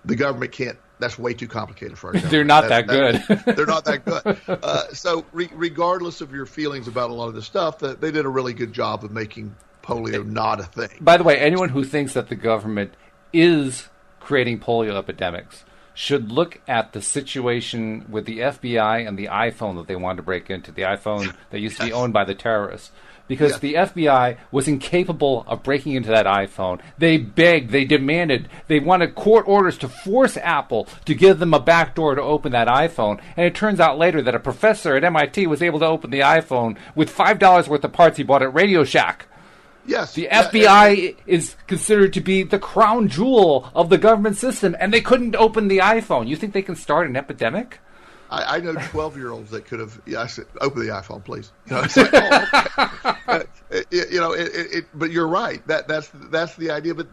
the government can't. That's way too complicated for our government. They're not that good. They're not that good. So regardless of your feelings about a lot of this stuff, they did a really good job of making polio not a thing. By the way, anyone who thinks that the government is creating polio epidemics should look at the situation with the FBI and the iPhone that they wanted to break into, the iPhone that used to be owned by the terrorists. Because the FBI was incapable of breaking into that iPhone. They begged, they demanded, they wanted court orders to force Apple to give them a back door to open that iPhone. And it turns out later that a professor at MIT was able to open the iPhone with $5 worth of parts he bought at Radio Shack. Yes. The FBI is considered to be the crown jewel of the government system, and they couldn't open the iPhone. You think they can start an epidemic? I know 12-year-olds that could have. Yeah, I said, open the iPhone, please. It's like, okay. But you're right. That's the idea. But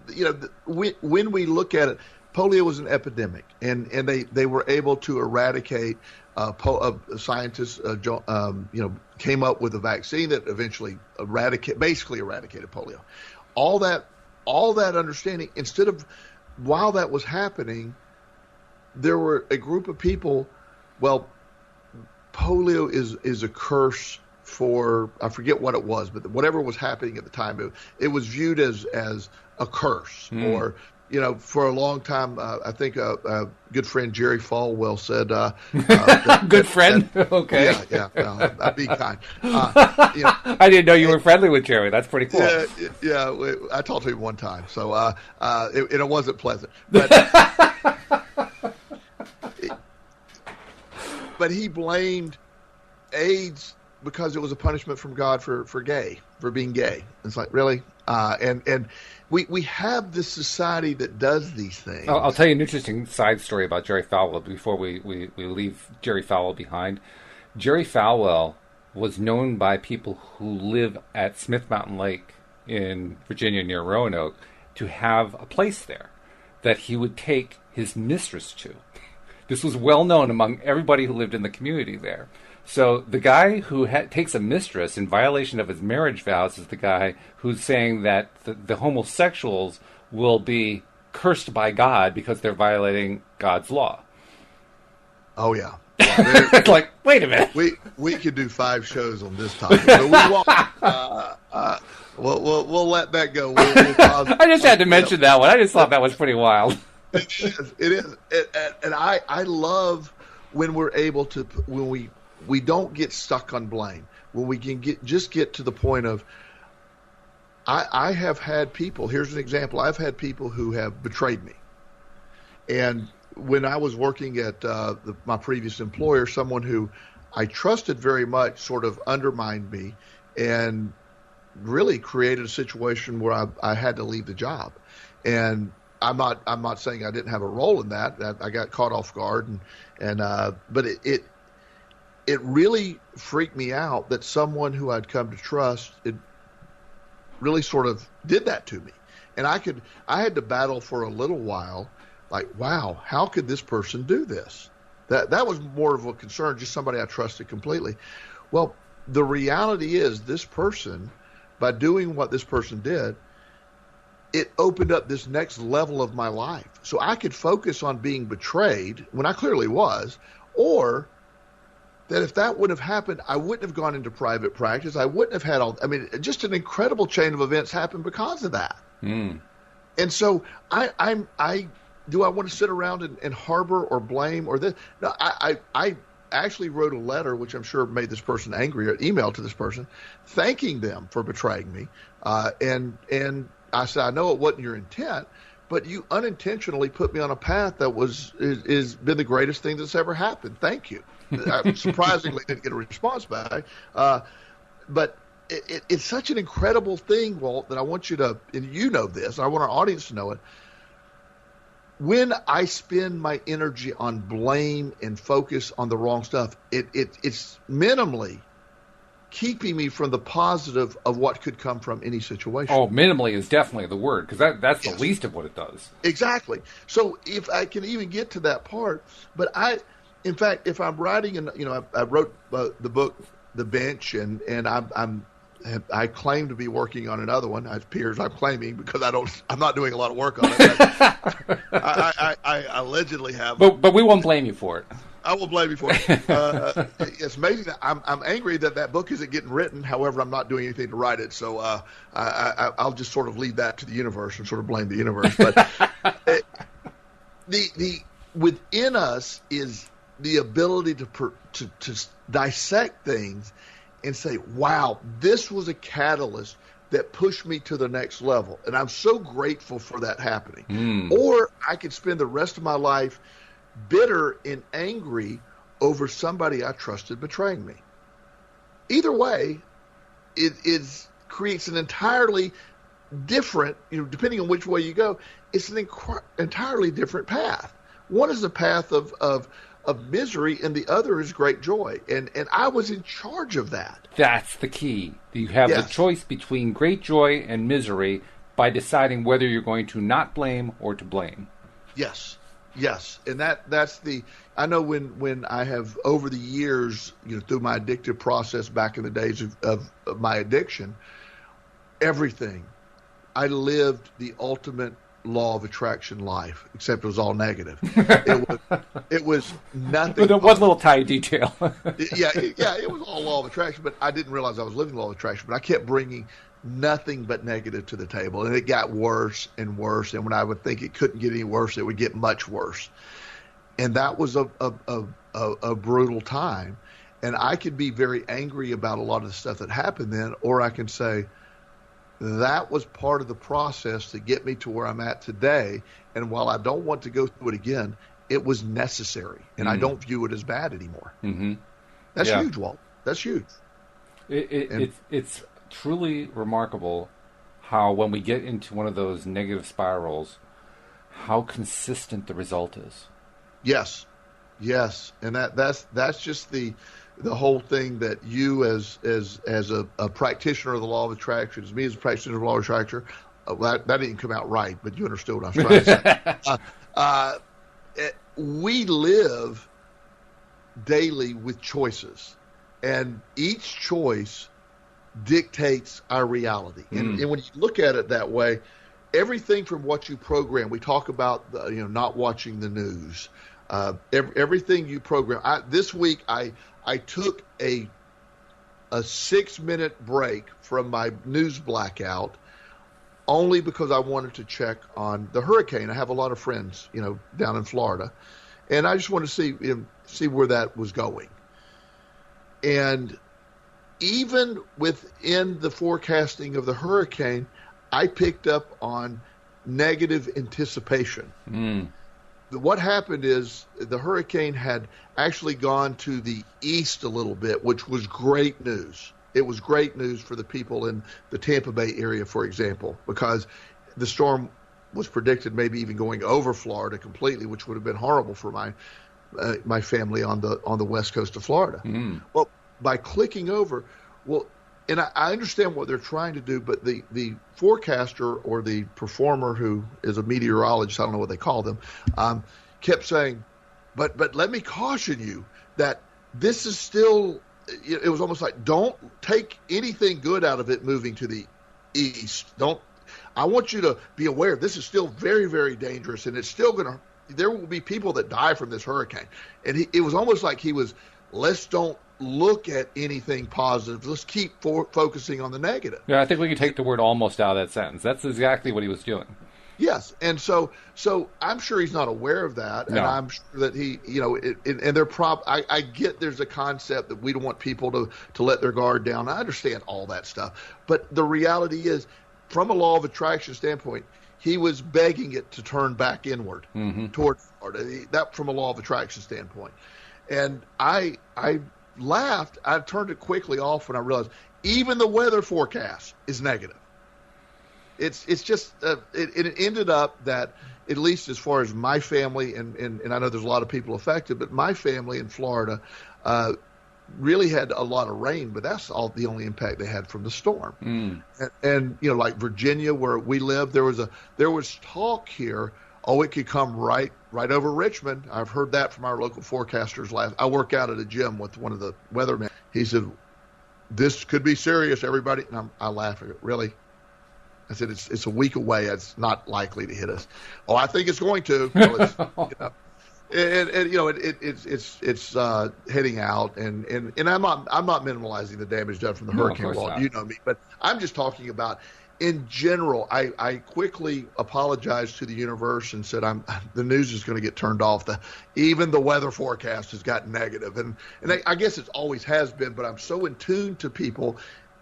when we look at it, polio was an epidemic, and they were able to eradicate. Scientists, came up with a vaccine that eventually basically eradicated polio. All that understanding. While that was happening, there were a group of people. Well, polio is a curse for, I forget what it was, but whatever was happening at the time, it was viewed as a curse. Or, for a long time, I think a good friend, Jerry Falwell, said, good friend? Okay. Yeah, I'd be kind. I didn't know you were friendly with Jerry. That's pretty cool. Yeah, I talked to him one time, so it wasn't pleasant. But he blamed AIDS because it was a punishment from God for being gay. It's like, really? And we have this society that does these things. I'll tell you an interesting side story about Jerry Falwell before we leave Jerry Falwell behind. Jerry Falwell was known by people who live at Smith Mountain Lake in Virginia near Roanoke to have a place there that he would take his mistress to. This was well known among everybody who lived in the community there. So the guy who takes a mistress in violation of his marriage vows is the guy who's saying that the homosexuals will be cursed by God because they're violating God's law. Oh, yeah. It's like, wait a minute. We could do 5 shows on this topic, but we won't. We'll let that go. I just had to mention that one. I just thought that was pretty wild. It is. And I love when we're able to, when we don't get stuck on blame, when we can get to the point of, I have had people, here's an example, I've had people who have betrayed me. And when I was working at my previous employer, someone who I trusted very much sort of undermined me and really created a situation where I had to leave the job. And I'm not saying I didn't have a role in that. I got caught off guard, but it really freaked me out that someone who I'd come to trust, it really sort of did that to me. And I had to battle for a little while, like, wow, how could this person do this? That was more of a concern, just somebody I trusted completely. Well, the reality is this person, by doing what this person did, it opened up this next level of my life. So I could focus on being betrayed when I clearly was, or that if that wouldn't have happened, I wouldn't have gone into private practice. I wouldn't have had just an incredible chain of events happened because of that. And so do I want to sit around and harbor or blame or this? No, I actually wrote a letter, which I'm sure made this person angry, or email to this person, thanking them for betraying me. And I said, I know it wasn't your intent, but you unintentionally put me on a path that is been the greatest thing that's ever happened. Thank you. I surprisingly didn't get a response back. But it's such an incredible thing, Walt, that I want you to, and you know this, and I want our audience to know it. When I spend my energy on blame and focus on the wrong stuff, it's minimally keeping me from the positive of what could come from any situation. Oh, minimally is definitely the word, because that's the least of what it does. Exactly. So if I can even get to that part, but in fact, if I'm writing, I wrote the book, The Bench, and I claim to be working on another one. It appears I'm claiming because I'm not doing a lot of work on it. I allegedly have. But we won't blame you for it. I will blame you for it. It's amazing that I'm angry that book isn't getting written. However, I'm not doing anything to write it, so I'll just sort of leave that to the universe and sort of blame the universe. But the within us is the ability to dissect things and say, wow, this was a catalyst that pushed me to the next level. And I'm so grateful for that happening. Or I could spend the rest of my life bitter and angry over somebody I trusted betraying me. Either way, it is creates an entirely different, depending on which way you go, it's an entirely different path. One is a path of misery, and the other is great joy. And I was in charge of that. That's the key. You have the choice between great joy and misery by deciding whether you're going to not blame or to blame. Yes. And that's I know when I have over the years, through my addictive process back in the days of my addiction, everything, I lived the ultimate law of attraction life, except it was all negative. It was nothing. But one little tiny detail. It was all law of attraction, but I didn't realize I was living law of attraction. But I kept bringing nothing but negative to the table, and it got worse and worse. And when I would think it couldn't get any worse, it would get much worse. And that was a brutal time. And I could be very angry about a lot of the stuff that happened then, or I can say, that was part of the process to get me to where I'm at today. And while I don't want to go through it again, it was necessary. And I don't view it as bad anymore. Mm-hmm. That's huge, Walt. That's huge. It's truly remarkable how when we get into one of those negative spirals, how consistent the result is. Yes. And that's just the whole thing that you as a practitioner of the law of attraction, as me as a practitioner of the law of attraction, that didn't come out right, but you understood what I was trying to say. We live daily with choices, and each choice dictates our reality. And when you look at it that way, everything from what you program, we talk about not watching the news, everything you program. This week I took a 6-minute break from my news blackout only because I wanted to check on the hurricane. I have a lot of friends, down in Florida, and I just wanted to see where that was going. And even within the forecasting of the hurricane, I picked up on negative anticipation. What happened is the hurricane had actually gone to the east a little bit, which was great news. It was great news for the people in the Tampa Bay area, for example, because the storm was predicted maybe even going over Florida completely, which would have been horrible for my family on the west coast of Florida. Well, by clicking over, and I understand what they're trying to do, but the forecaster or the performer who is a meteorologist, I don't know what they call them, kept saying, but let me caution you that this is still, it was almost like, don't take anything good out of it moving to the east. I want you to be aware this is still very, very dangerous, and it's still there will be people that die from this hurricane. And it was almost like let's don't look at anything positive. Let's keep focusing on the negative. Yeah, I think we can take the word almost out of that sentence. That's exactly what he was doing. Yes, and so I'm sure he's not aware of that, and I'm sure that he, and they're I get there's a concept that we don't want people to let their guard down. I understand all that stuff, but the reality is, from a law of attraction standpoint, he was begging it to turn back inward toward Florida. That from a law of attraction standpoint, and I laughed. I turned it quickly off when I realized even the weather forecast is negative. It's just it ended up that, at least as far as my family, and I know there's a lot of people affected, but my family in Florida really had a lot of rain, but that's the only impact they had from the storm. And like Virginia, where we live, there was talk here. Oh, it could come right over Richmond. I've heard that from our local forecasters. I work out at a gym with one of the weathermen. He said, "This could be serious, everybody." And I laugh at it. Really? I said, "It's a week away. It's not likely to hit us." Oh, I think it's going to. Well, it's heading out, and I'm not minimalizing the damage done from the hurricane. Well, you know me, but I'm just talking about. In general, I quickly apologized to the universe and said, the news is going to get turned off. Even the weather forecast has gotten negative. And I guess it always has been, but I'm so in tune to people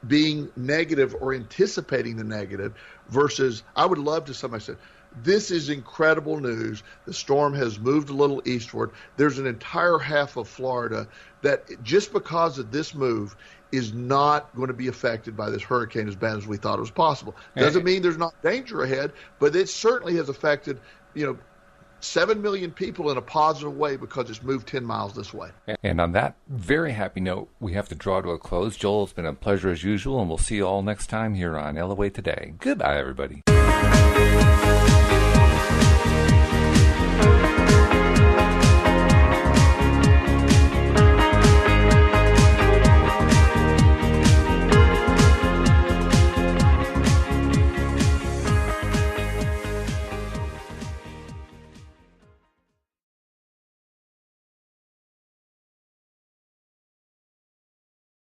being negative or anticipating the negative versus I would love to somebody said, This is incredible news. The storm has moved a little eastward. There's an entire half of Florida that just because of this move is not going to be affected by this hurricane as bad as we thought it was possible. Doesn't mean there's not danger ahead, but it certainly has affected, 7 million people in a positive way because it's moved 10 miles this way. And on that very happy note, we have to draw to a close. Joel, it's been a pleasure as usual, and we'll see you all next time here on LOA Today. Goodbye, everybody.